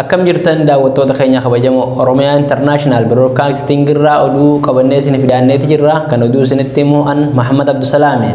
akkam jirtan daawwattoota keenya kabajamoo Oromiyaa International Broadcasting irraa oduu qabannee isin fidanneeti jirra kan oduu isinitti himu an Muhammad Abdusalaame.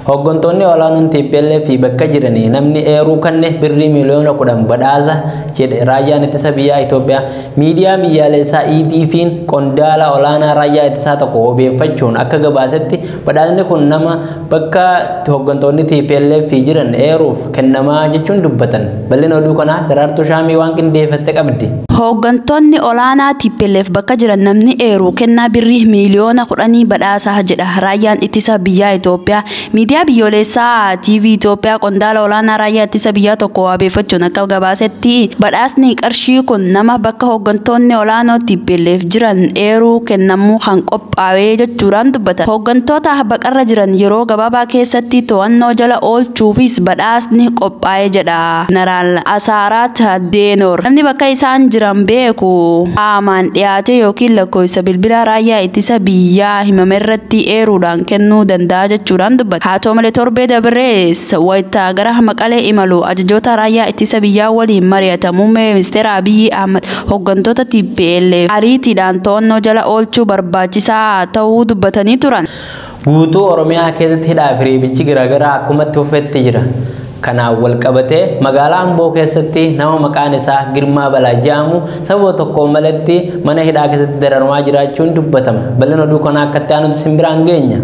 Hooggantoonni olaanoon TPLF bakka jiranii namni eeruu kanne birrii miliyoona 10 badhaasa jedhe raayyaan ittisa biyyaa Itoophiyaa. Miidiyaa biyyaalessaa ETV'n qondaala olaanaa raayyaa ittisaa tokko obeeffachuun akka gabaasetti badhaasni kun nama bakka hooggantoonni TPLF jiran eeruuf kennamaa jechuun dubbatan. Bal'ina oduu kanaa Daraartuu Shaamii waan qindeeffatte qabdi. Hooggantoonni olaanaa TPLF bakka jiran namni eeruu kennaa birrii miliyoona 10 badhaasa jedha raayyaan ittisa biyyaa Itoophiyaa. Miidiyaa biyyoolessaa TV Itoophiyaa qondaala olaanaa raayyaa ittisa biyyaa tokko wabeeffachuun akka gabaasetti badhaasni qarshii kun nama bakka hooggantoonni olaanoo TPLF jiran eeruu kennamuu kan qophaa'ee jechuudhaan dubbatan. Hooggantoota baqarra jiran yeroo gabaabaa keessatti to'annoo jala oolchuufis badhaasni qophaa'ee jedha. Jeneraal Asaarat Deenor namni bakka isaan jiran beeku qaamaan dhiyaate yookiin lakkoofsa bilbila raayyaa ittisa biyyaa himame irratti eeruudhaan kennuu danda'a jechuudhaan dubbata. Haa ta'u malee torbee dabrees wayita gara Maqalee imalu ajajoota raayyaa ittisa biyyaa waliin mari'ata muummee ministeera Abiyyi Ahmad hooggantoota TPLF ariitiidhaan to'annoo jala oolchuu barbaachisaa ta'uu dubbatanii turan. Guutuu Oromiyaa keessatti hidhaa fi reebichi garaagaraa akkumatti fufetti jira. Kanaan wal qabatee magaalaa Amboo keessatti nama maqaan isaa Girmaa Balaa jedhamu sababa tokko malatti mana hidhaa keessatti dararamaa jiraachuun dubbatama. Bal'ina oduu kanaa akka ta'an simbiraan geenya.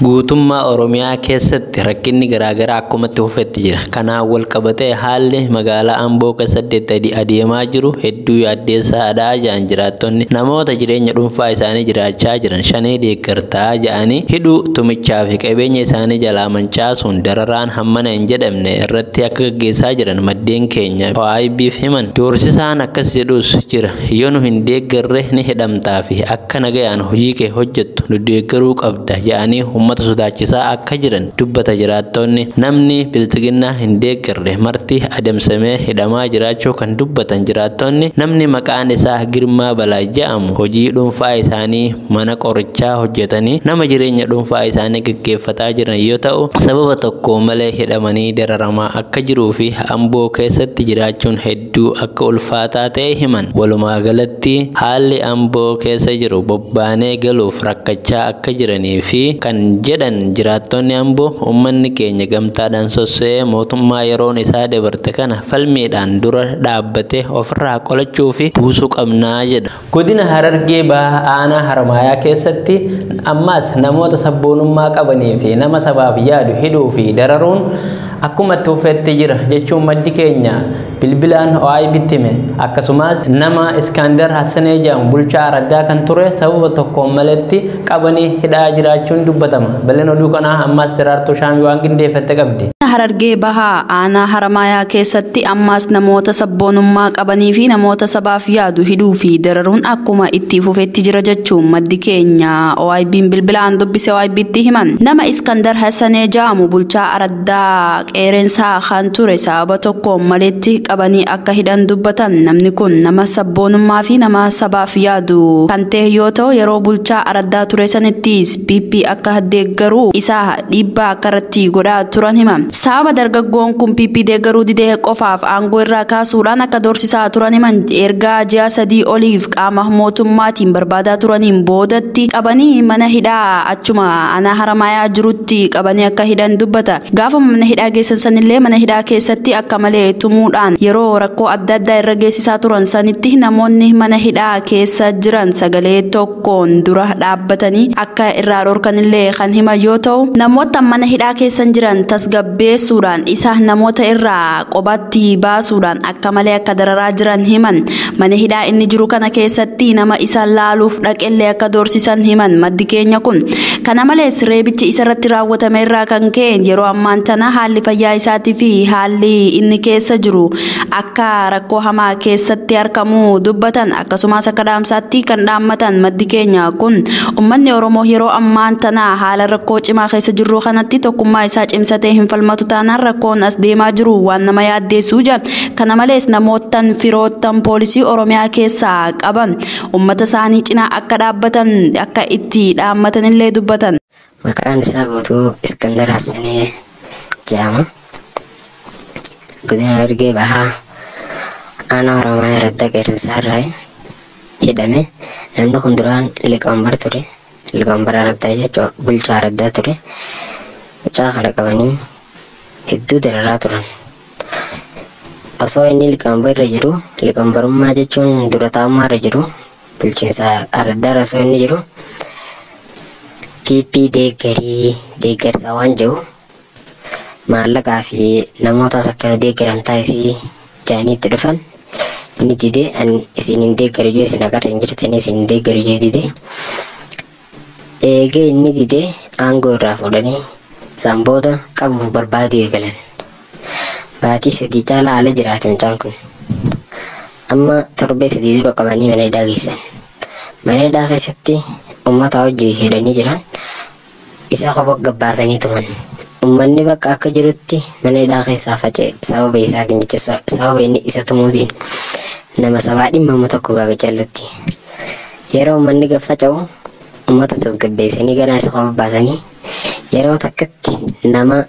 Guutummaa Oromiyaa keessatti rakkinni garaagaraa akkumatti fufetti jira. Kanaan wal qabatee haalli magaalaa Amboo keessatti adeemaa jiru hedduu yaaddeessaadha jedhan jiraattonni. Namoota jireenya dhuunfaa isaanii jiraachaa jiran shanee deeggartaa jedhanii hidhuu tumichaa fi qabeenya isaanii jalaa mancaasuun dararaan hammana hin jedhamne irratti akka gaggeessaa jiran maddeen keenya OIB'f himan. Doorsisaan akkas jedhus jira. Yoo nu hin deeggarre ni hidhamtaa fi akka nagayaan hojii kee hojjettu nu deeggaruu qabda jedhanii ummata sodaachisaa akka jiran dubbata jiraattonni. Namni bilchiginaa hin deeggarre marti adamsamee hidhamaa jiraachuu kan dubbatan jiraattonni. Namni maqaan isaa Girmaa Balaa jedhamu hojii dhuunfaa isaanii mana qorichaa hojjetanii nama jireenya dhuunfaa isaanii gaggeeffataa jiran yoo ta'u sababa tokko malee hidhamanii dararamaa akka jiruu fi Amboo keessatti jiraachuun hedduu akka ulfaataa ta'e himan. Walumaa galatti haalli Amboo keessa jiru bobbaanee galuuf rakkachaa akka jiranii fi kan jedhan jiraattonni Amboo ummanni keenya gamtaadhaan sossee mootummaa yeroon isaa dabarte kana falmiidhaan dura dhaabbate ofirraa qolachuu fi buusuu qabnaa jedha. Godina Harargee Bahaa aanaa Harmaayaa keessatti ammas namoota sabboonummaa qabanii fi nama sabaaf yaadu hidhuu fi dararuun akkumatti fufetti jira jechuun maddi keenya bilbilaan OIB'tti hime. Akkasumas nama Iskaandar Hassanee jedhamu bulchaa araddaa kan ture sababa tokko malatti qabanii hidhaa jiraachuun dubbatama. Bal'ina oduu kanaa ammas Daraartuu Shaamii waan qindeeffatte qabdi. Harargee Bahaa aanaa Harmaayaa keessatti ammas namoota sabboonummaa qabanii fi namoota sabaaf yaadu hidhuu fi dararuun akkuma itti fufetti jira jechuun maddi keenya OIB'n bilbilaan dubbise OIB'tti himan. Nama Iskandar Hassanee jedhamu bulchaa araddaa qeereensaa kan ture sababa tokko maletti qabanii akka hidhan dubbatan. Namni kun nama sabboonummaa fi nama sabaaf yaadu kan ta'e yoo ta'u yeroo bulchaa araddaa ture sanittis PP akka deeggaruu isaa dhiibbaa akka irratti godhaa turan himan. Sababa dargaggoon kun PP deeggaruu didee qofaaf aangoo irraa kaasuudhaan akka doorsisaa turan himan. Ergaa ji'a 3 oliif qaama mootummaatiin barbaadaa turaniin boodatti qabanii mana hidhaa achuma aanaa Harmaayaa jirutti qabanii akka hidhan dubbata. Gaafa mana hidhaa geessan sanillee mana hidhaa keessatti akka malee tumuudhaan yeroo rakkoo adda addaa irra geessisaa turan sanitti namoonni mana hidhaa keessa jiran sagalee tokkoon dura dhaabbatanii akka irraa dhorkanillee kan himan yoo ta'u namoota mana hidhaa keessa jiran tasgabbeessuudhaan isa namoota irraa qobatti baasuudhaan akka malee akka dararaa jiran himan. Mana hidhaa inni jiru kana keessatti nama isa laaluuf dhaqellee akka doorsisan himan maddi keenya kun. Kana malees reebichi isa irratti raawwatame irraa kan ka'e yeroo ammaan tana haalli fayyaa isaatii fi haalli inni keessa jiru akka rakkoo hamaa keessatti argamu dubbatan. Akkasumas akka dhaamsaatti kan dhaammatan maddi keenya kun ummanni Oromoo yeroo ammaan tana haala rakkoo cimaa keessa jiru kanatti tokkummaa isaa cimsatee hin falmatu taanaan rakkoon as deemaa jiru waan nama yaaddeessu jedhan. Kana malees namootan firoottan poolisii Oromiyaa keessaa qaban ummata isaanii cinaa akka dhaabbatan akka itti dhaammatanillee dubbatan. Maqaan isaa guutuu Iskandar Hassanee jedhama. Godina Harargee Bahaa aanaa Oromiyaa irratti qeerransaa irraa hidhame. Namni kun duraan liqambar ture. Liqambar araddaa jechuun bulchaa araddaa ture. Mucaa kana qabanii hedduu dararaa turan. Osoo inni liqambar irra jiru, liqambarummaa jechuun dura taa'ummaa irra jiru, bulchiinsa araddaa irra osoo inni jiru, PP deeggarsaa waan jiru maallaqaa fi namoota akka nu deeggaran taasisii jaaniitti dhufan. Inni didee ani isin hin deeggaru jee isin agarra hin jirtanii isin hin deeggaru jee didee. Eegee inni didee aangoo irraa fuudhanii sanboota qabuuf barbaadu eegalan. Baatii 3 caalaa ala jiraate mucaan kun. Amma torbee 3 dura qabanii mana hidhaa geessan. Mana hidhaa keessatti uummata hojii hidhanii jiran isa qofa gabbaasanii tuman. Uummanni bakka akka jirutti mana hidhaa keessaa faca'e sababa isaatiin jechuudha. Sababa inni isa tumuutiin nama sabaa dhimmamu tokko gaagachallutti. Yeroo uummanni gaffaca'u uummata tasgabbeessanii gara isa qofa baasanii yeroo takkatti nama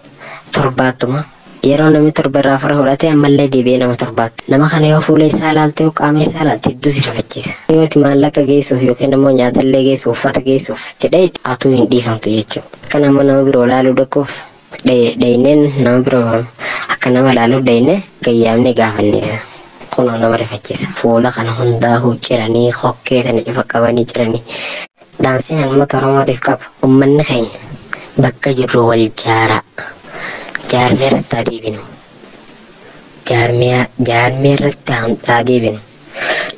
7 yeroo namni 7 irraa fara fudhatee ammallee deebi'ee nama 7. Nama kana yoo fuula isaa ilaalte qaama isaa ilaalte hedduu si rifachiisa. Yoo itti maallaqa geessuuf yookiin immoo nyaatallee geessuuf uffata geessuuf tidhee atuu hin dhiifamtu jechuudha. Kana immoo nama biroo ilaaluu dhaquuf dhayneen nama biroo akka nama ilaaluuf dhaynee gayyaamnee gaafannisa. Kunoo nama rifachiisa. Fuula kana hundaa'uu ciranii hokkee sana cufa qabanii ciranii. Dhaamsiin uummata Oromootiif qabu uummanni keenya bakka jirru wal jaaraa. Jaarmee irratti haa deebinu. Jaarmee irratti haa deebinu.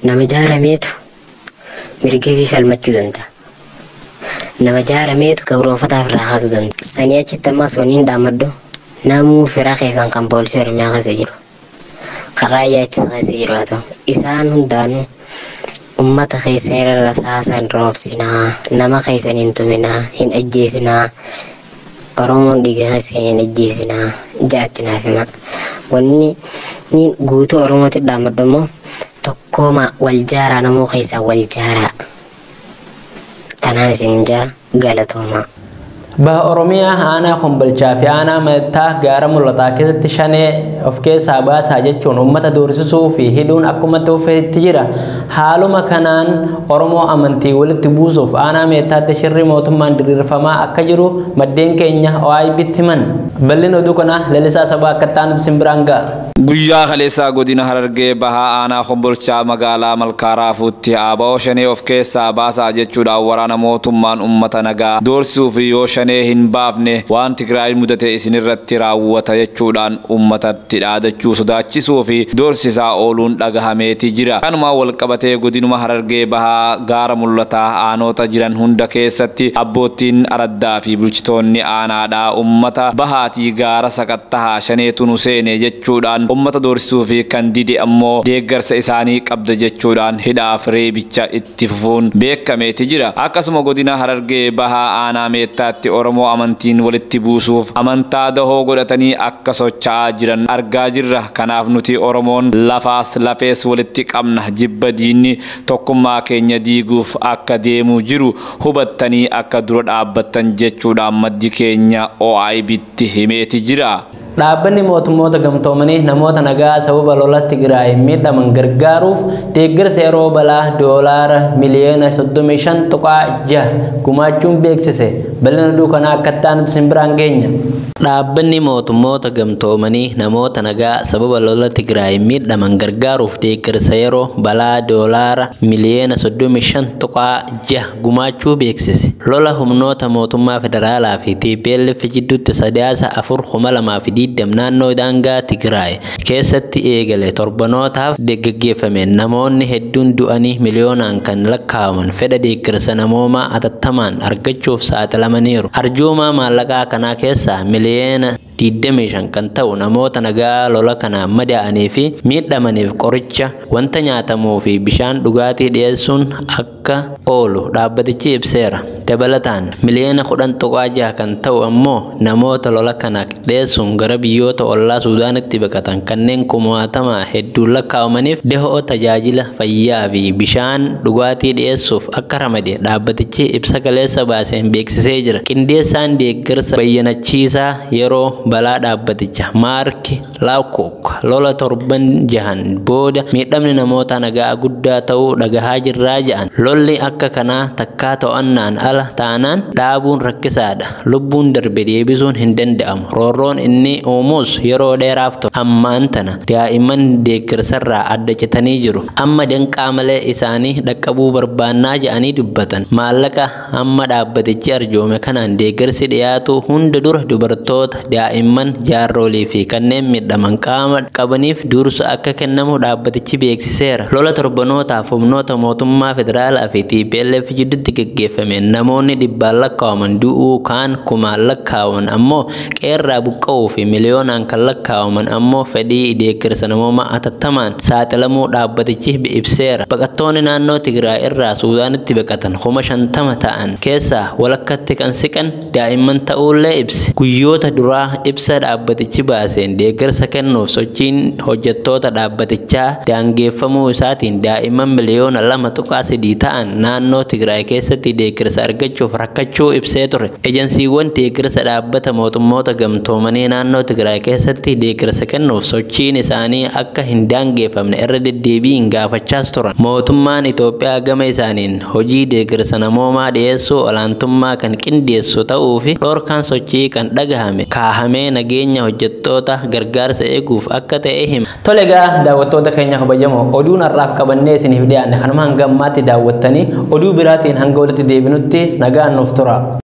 Nama jaarameetu mirga fi falmachuu danda'a. Nama jaarameetu gabroonfataaf irraa kaasuu danda'a. Sanii achitti ammas waniin dhaamaddu namuu firaa keessan kan poolisii Oromiyaa keessa jiru. Karaa ittisa keessa jiru haa ta'u. Isaan hundaanuu uummata keessa irra rasaasan roobsinaa. Nama keessan hin tuminaa. Hin ajjeesinaa. Oromoon dhiiga keessan hin ajjeesinaa. Jaatti naaf hima. Wanni guutuu Oromootti dhaamaddu immoo tokkooma wal jaaraa namuu keessaa wal jaaraa. Tanaan isin jaa galatoomaa. Baha Oromiyaa aanaa Kombolchaa fi aanaa Meettaa gaara mul'ataa keessatti shanee of keessaa baasaa jechuun uummata doorsisuu fi hidhuun akkumatti uffatetti jira. Haaluma kanaan Oromoo amantii walitti buusuuf aanaa Meettaatti shirri mootummaan diriirfamaa akka jiru maddeen keenya OIB'tti himan. Bal'in oduu kana lalisaa sabaa akka ta'an simbiraan ga'a. Guyyaa kaleessaa godina Harargee bahaa aanaa Kombolchaa magaalaa Malkaaraafuutti ABO shanee of keessaa baasaa jechuudhaan waraana mootummaan uummata nagaa doorsisuu fi yoo shanee hin baafne waan Tigraay mudate isin irratti raawwata jechuudhaan uummatatti dhaadachuu sodaachisuu fi doorsisaa ooluun dhagahameeti jira. Kanuma wal qabatee godinuma Harargee bahaa gaara mul'ataa aanota jiran hunda keessatti abboottiin araddaa fi bulchitoonni aanaadhaa uummata bahaatii gaara saqattahaa shaneetu nu seene jechuudhaan ummata doorsisuu fi kan dide ammoo deeggarsa isaanii qabda jechuudhaan hidhaaf reebicha itti fufuun beekameeti jira. Akkasuma godina Harargee bahaa aanaa Meettaatti Oromoo amantiin walitti buusuuf amantaa dahoo godhatanii akka socho'aa jiran argaa jirra. Kanaaf nuti Oromoon lafaas lafees walitti qabna jibba diinni tokkummaa keenya diiguuf akka deemuu jiru hubattanii akka dura dhaabbattan jechuudhaan maddi keenya OIB'tti himeeti jira. Dhaabbanni mootummoota gamtoomanii namoota nagaa sababa lola Tigraay miidhaman gargaaruuf deeggarsa yeroo balaa doolaara miliyoona 35.6 gumaachuun beeksise. Bal'ina oduu kanaa akka ta'an simbiraan geenya. Dhaabbanni mootummoota gamtoomanii namoota nagaa sababa lola Tigraay miidhaman gargaaruuf deeggarsa yeroo balaa doolaara miliyoona 35.6 gumaachuu beeksise. Lola humnoota mootummaa federaalaa fi TPLF jidduutti sadaasa 4 naannoo daangaa Tigraay keessatti eegale torbanootaaf geggeeffame. Namoonni hedduun du'anii miliyoonaan kan lakkaa'aman fedha deeggarsa namoomaa atattamaan argachuuf saaxilamaniiru. Arjoomaa maallaqaa kanaa keessaa miliyoona 25 kan ta'u namoota nagaa lola kanaan madaa'anii fi miidhamaniif qoricha, wanta nyaatamuu fi bishaan dhugaatii dhiyeessuun akka oolu dhaabbatichi ibseera. Dabalataan miliyoona 10.6 kan ta'u ammoo namoota lola kana dhiyeessuun gara biyyoota ollaa Suudaanitti baqatan kanneen kumaatama hedduun lakkaa'amaniif dahoo tajaajila fayyaa fi bishaan dhugaatii dhiyeessuuf akka ramade dhaabbatichi ibsa kaleessa baaseen beeksisee jira. Qindeessaan deeggarsa bayyanachiisaa yeroo balaa dhaabbaticha Maark Laakkook lola torban jahan booda miidhamni namoota nagaa guddaa ta'uu dhagahaa jirraa jedhan. Lolli akka kanaa takkaa to'annaan ala taanaan dhaabuun rakkisaadha. Lubbuun darbe deebisuun hin danda'amu. Roorroon inni uumuus yeroo dheeraaf ture. Ammaan tana daa'imman deeggarsarraa adda citanii jiru. Amma danqaa malee isaanii dhaqqabuu barbaannaa jedhanii dubbatan. Maallaqa amma dhaabbatichi arjoome kanaan deeggarsi dhiyaatu hunda dura dubartoota, daa'imman, jaarrolii fi kanneen miidhaman qaama qabaniif dursa akka kennamu dhaabbatichi beeksiseera. Lola torbanootaaf humnoota mootummaa federaalaa fi TPLF jidduutti gaggeeffameen namoonni dhibbaan lakkaa'aman du'uu kaan kumaan lakkaa'aman ammoo qeerraa buqqa'uu fi miliyoonaan kan lakkaa'aman ammoo fedhii deeggarsa namoomaa atattamaan saaxilamuu dhaabbatichi ibseera. Baqattoonni naannoo Tigraay irraa Suudaanitti baqatan 50,000 ta'an keessaa walakkatti kan siqan daa'imman ta'uullee ibse. Guyyoota duraa ibsa dhaabbatichi baaseen deeggarsa kennuuf sochiin hojjettoota dhaabbatichaa daangeffamuu isaatiin daa'imman miliyoona 2.3 ta'an naannoo Tigraay keessatti deeggarsa argachuuf rakkachuu ibsee ture. Ejensiiwwan deeggarsa dhaabbata mootummoota gamtoomanii naannoo Tigraay keessatti deeggarsa kennuuf sochiin isaanii akka hin daangeffamne irra deddeebiin gaafachaas turan. Mootummaan Itoophiyaa gama isaaniin hojii deeggarsa namoomaa dhiyeessuu olaantummaa kan qindeessu ta'uu fi dhorkaan sochii kan dhagahame kaahamee nageenya hojjettoota gargaarsa eeguuf akka ta'e hima. Tole egaa daawwattoota keenya kabajamoo oduun har'aaf qabannee isiniif dhiyaanne kanuma hanga ammaatti daawwattanii oduu biraatiin hanga walitti deebinutti nagaan nuuf tura.